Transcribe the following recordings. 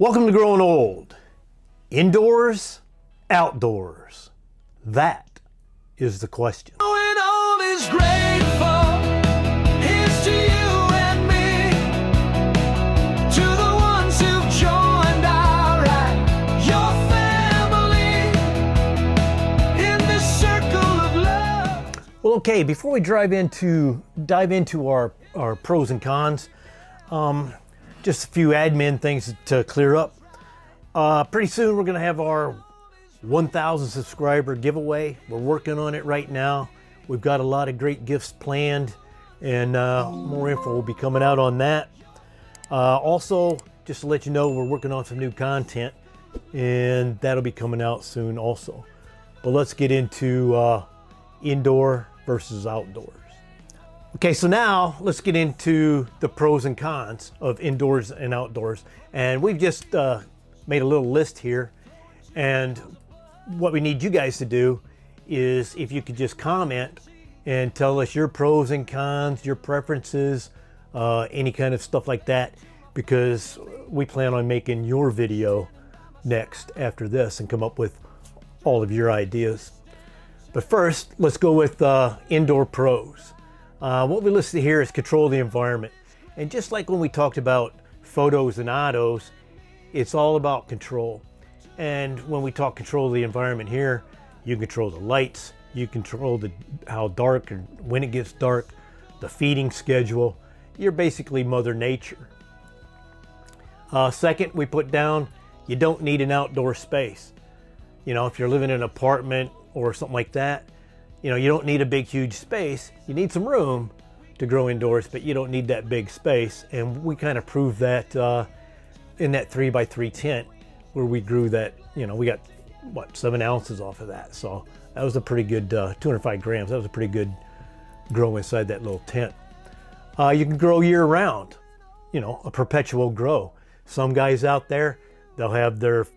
Welcome to Growing Old. Indoors, outdoors. That is the question. Growing old is grateful. Here's to you and me, to the ones who've joined our ride, your family, in this circle of love. Well, okay, before we dive into our pros and cons, just a few admin things to clear up. Pretty soon we're going to have our 1,000 subscriber giveaway. We're working on it right now. We've got a lot of great gifts planned, and more info will be coming out on that. Also, just to let you know, we're working on some new content, and that'll be coming out soon also. But let's get into indoor versus outdoors. Okay, so now let's get into the pros and cons of indoors and outdoors. And we've just made a little list here. And what we need you guys to do is if you could just comment and tell us your pros and cons, your preferences, any kind of stuff like that, because we plan on making your video next after this and come up with all of your ideas. But first, let's go with indoor pros. What we listed here is control the environment. And just like when we talked about photos and autos, it's all about control. And when we talk control the environment here, you control the lights, you control how dark and when it gets dark, the feeding schedule. You're basically Mother Nature. Second, we put down, you don't need an outdoor space. You know, if you're living in an apartment or something like that, you know, you don't need a big, huge space. You need some room to grow indoors, but you don't need that big space. And we kind of proved that in that 3x3 tent where we grew that, you know, we got, 7 ounces off of that. So that was a pretty good, 205 grams. That was a pretty good grow inside that little tent. You can grow year round, you know, a perpetual grow. Some guys out there, they'll have their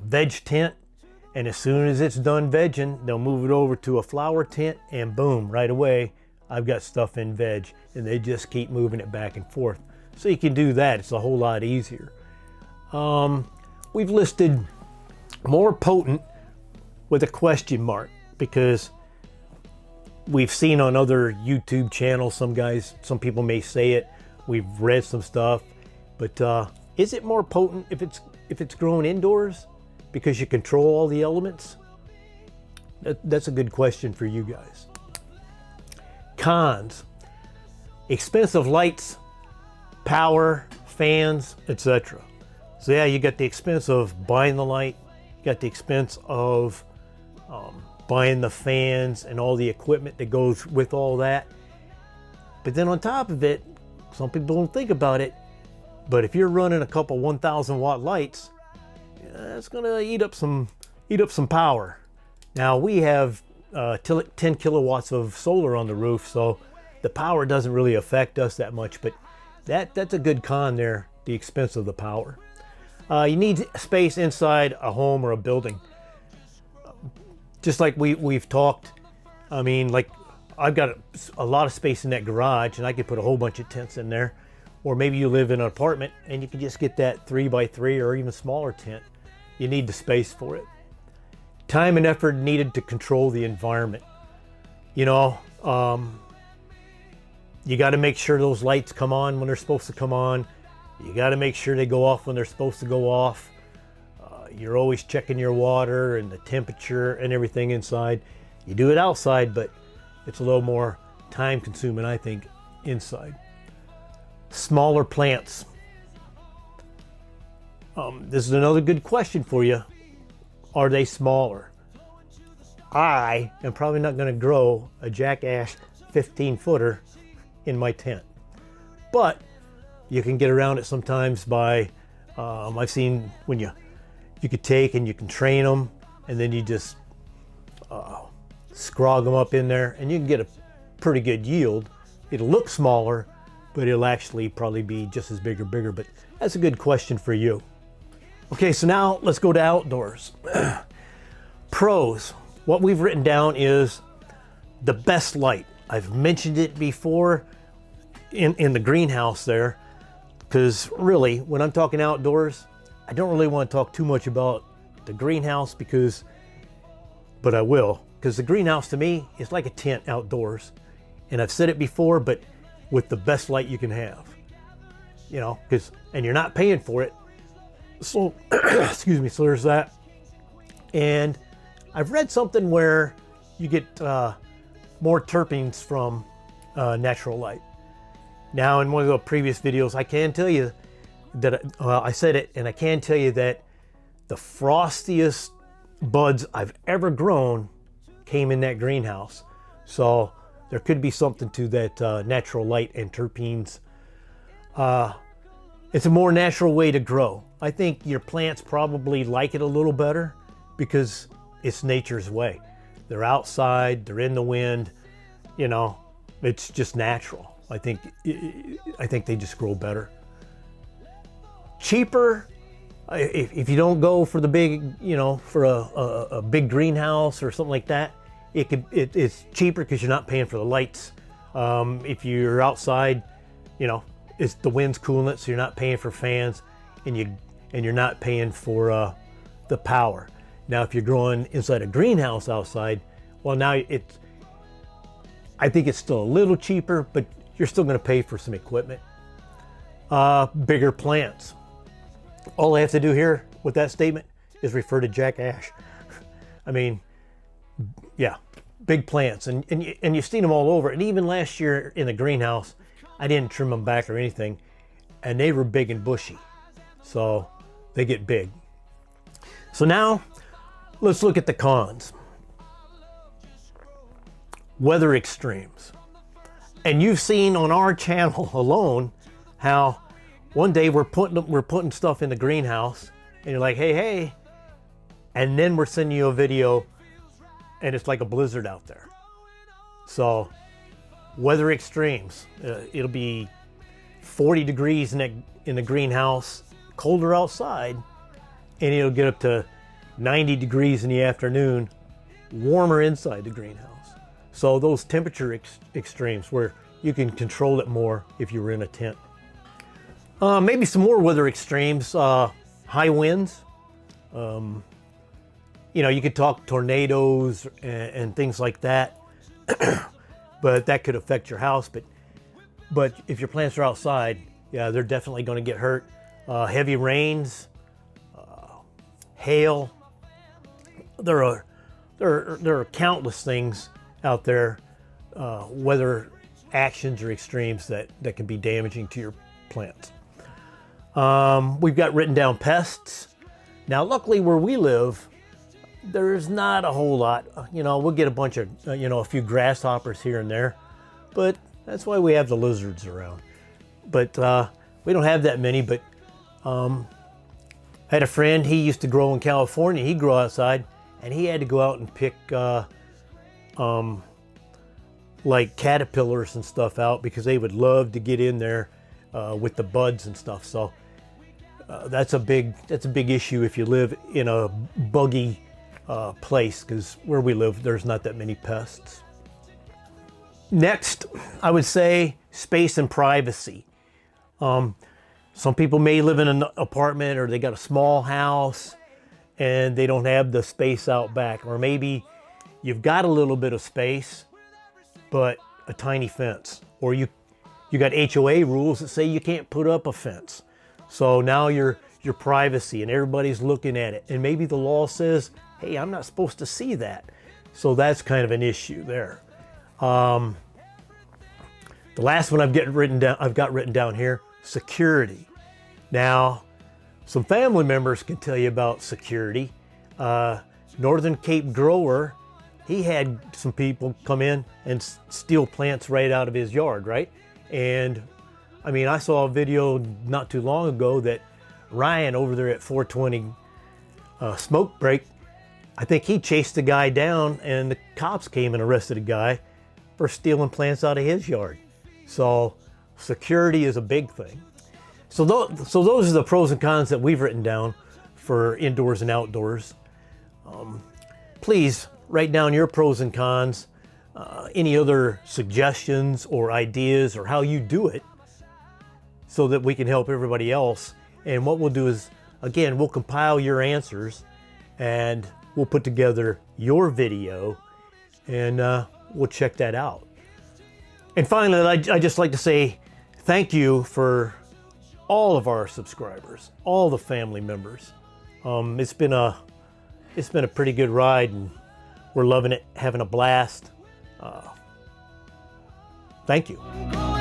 veg tent, and as soon as it's done vegging, they'll move it over to a flower tent, and boom, right away, I've got stuff in veg, and they just keep moving it back and forth. So you can do that. It's a whole lot easier. We've listed more potent with a question mark because we've seen on other YouTube channels, some people may say it. We've read some stuff, but is it more potent if it's grown indoors? Because you control all the elements? That's a good question for you guys. Cons: expensive lights, power, fans, etc. So yeah, you got the expense of buying the light, you got the expense of buying the fans and all the equipment that goes with all that. But then on top of it, some people don't think about it, but if you're running a couple 1,000 watt lights, it's going to eat up some power. Now we have 10 kilowatts of solar on the roof, so the power doesn't really affect us that much, but that's a good con there, the expense of the power. You need space inside a home or a building. Just like we've talked, I mean, like I've got a lot of space in that garage and I could put a whole bunch of tents in there. Or maybe you live in an apartment and you can just get that 3x3 or even smaller tent. You need the space for it. Time and effort needed to control the environment. You know, you got to make sure those lights come on when they're supposed to come on. You got to make sure they go off when they're supposed to go off. You're always checking your water and the temperature and everything inside. You do it outside, but it's a little more time consuming, I think, inside. Smaller plants. This is another good question for you. Are they smaller? I am probably not going to grow a jackass 15-footer in my tent. But you can get around it sometimes by, I've seen when you could take and you can train them and then you just scrog them up in there and you can get a pretty good yield. It'll look smaller, but it'll actually probably be just as big or bigger. But that's a good question for you. Okay, so now let's go to outdoors. Pros. What we've written down is the best light. I've mentioned it before in the greenhouse there, because really, when I'm talking outdoors, I don't really want to talk too much about the greenhouse but I will, because the greenhouse to me is like a tent outdoors. And I've said it before, but with the best light you can have, you know, and you're not paying for it. So, excuse me, so there's that. And I've read something where you get more terpenes from natural light. Now, in one of the previous videos, I can tell you that, I said it, and I can tell you that the frostiest buds I've ever grown came in that greenhouse. So there could be something to that natural light and terpenes. It's a more natural way to grow. I think your plants probably like it a little better because it's nature's way. They're outside, they're in the wind, you know, it's just natural. I think they just grow better. Cheaper, if you don't go for the big, you know, for a big greenhouse or something like that, it's cheaper because you're not paying for the lights. If you're outside, you know, the wind's cooling it, so you're not paying for fans, and you're not paying for the power. Now, if you're growing inside a greenhouse outside, well, now I think it's still a little cheaper, but you're still going to pay for some equipment. Bigger plants. All I have to do here with that statement is refer to Jack Ash. I mean, yeah, big plants, and you've seen them all over. And even last year in the greenhouse, I didn't trim them back or anything, and they were big and bushy, so they get big. So now, let's look at the cons. Weather extremes. And you've seen on our channel alone how one day we're putting stuff in the greenhouse, and you're like, hey, and then we're sending you a video, and it's like a blizzard out there. So, weather extremes. It'll be 40 degrees in the greenhouse, colder outside, and it'll get up to 90 degrees in the afternoon, warmer inside the greenhouse. So those temperature extremes where you can control it more if you were in a tent. Maybe some more weather extremes, high winds. You know, you could talk tornadoes and things like that, but that could affect your house. But if your plants are outside, yeah, they're definitely going to get hurt. Heavy rains, hail. There are countless things out there, weather actions or extremes that can be damaging to your plants. We've got written down pests. Now, luckily where we live, there's not a whole lot. You know, we'll get a bunch of, a few grasshoppers here and there, but that's why we have the lizards around. But we don't have that many, but I had a friend, he used to grow in California. He'd grow outside, and he had to go out and pick like caterpillars and stuff out because they would love to get in there with the buds and stuff. So that's a big issue if you live in a buggy place, because where we live, there's not that many pests. Next, I would say space and privacy. Some people may live in an apartment, or they got a small house and they don't have the space out back, or maybe you've got a little bit of space but a tiny fence, or you got HOA rules that say you can't put up a fence. So now your privacy, and everybody's looking at it, and maybe the law says, hey, I'm not supposed to see that. So that's kind of an issue there. The last one I've got written down here, security. Now, some family members can tell you about security. Northern Cape grower, he had some people come in and steal plants right out of his yard, right? And I mean, I saw a video not too long ago that Ryan over there at 420 Smoke Break, I think he chased the guy down, and the cops came and arrested a guy for stealing plants out of his yard. So security is a big thing. So those are the pros and cons that we've written down for indoors and outdoors. Please write down your pros and cons, any other suggestions or ideas or how you do it, so that we can help everybody else. And what we'll do is again, we'll compile your answers and we'll put together your video and we'll check that out. And finally, I just like to say thank you for all of our subscribers, all the family members. It's been a pretty good ride, and we're loving it, having a blast. Thank you.